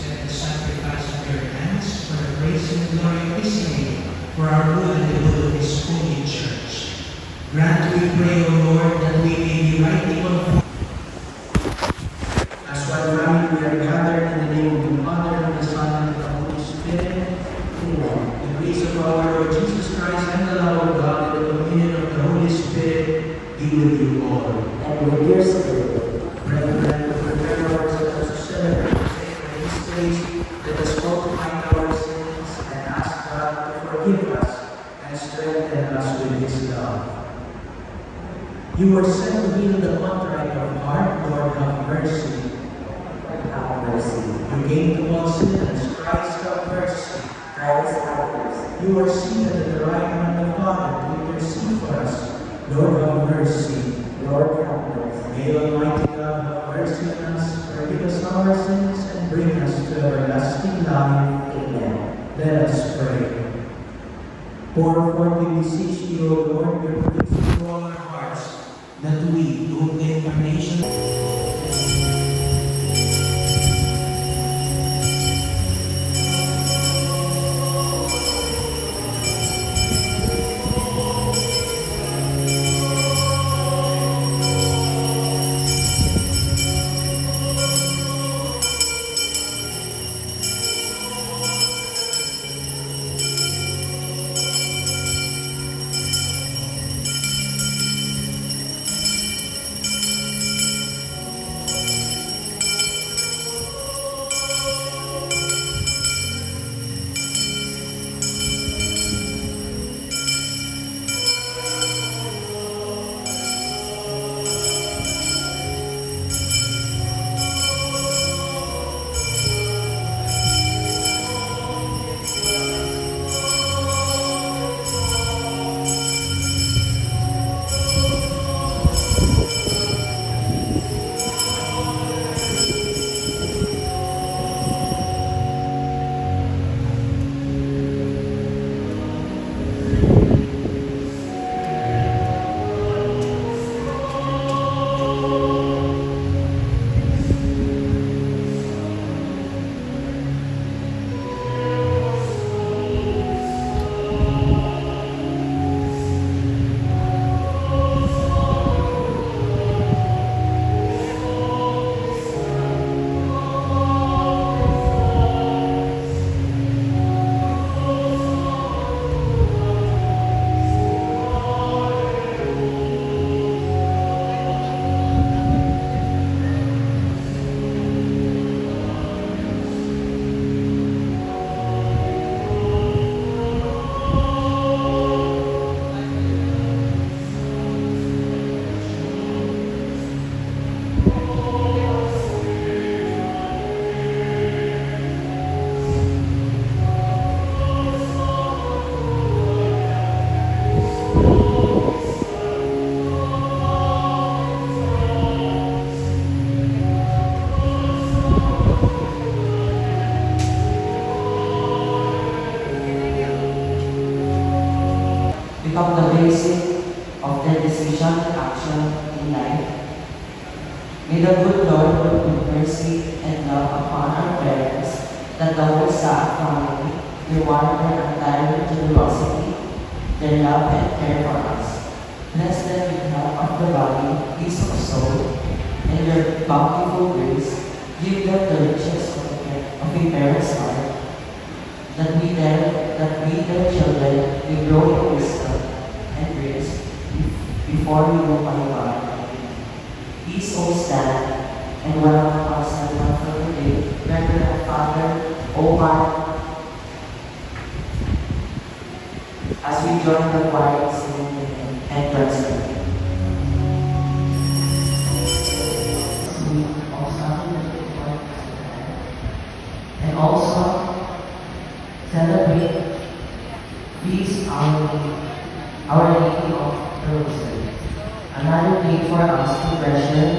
accept the sacrifice of your hands for the praise and glory of His name, for our good and the good of His holy church. Grant, we pray, O Lord, that we may be rightly conformed. As one family, we are gathered in the name of the Father, and the Son, and the Holy Spirit. Amen. The grace of our Lord Jesus Christ, and the love of God, and the communion of the Holy Spirit be with you all. And with your spirit. Brethren, to prepare ourselves to celebrate the sacred mysteries, let us mortify our sins and ask God to forgive us and strengthen us with His love. You were sent to heal the contrite of heart. Lord, have mercy. Have mercy. You came to all sinners. Christ, have mercy. Christ, have mercy. You are seated at the right hand of the Father to intercede for us. Lord, have mercy. Lord, have mercy. May Almighty God have mercy on us, forgive us our sins, and bring us to everlasting life. Amen. Let us pray. Pour forth, we beseech Thee, O Lord, your grace into all our hearts, that we, through the incarnation, become the basis of their decision and action in life. May the good Lord put mercy and love upon our parents, that the whole Saat family reward their untiring generosity, their love and care for us. Bless them with health of the body, peace of soul, and your bountiful grace. Give them the riches of a parent's heart, that we, their children, may grow in wisdom and grace before we go by God. Please all stand and welcome us and welcome today, Reverend Father Omar, as we join the choir in singing entrance hymn. And also celebrate Feast Our Lady of the Rosary. Another day for us to treasure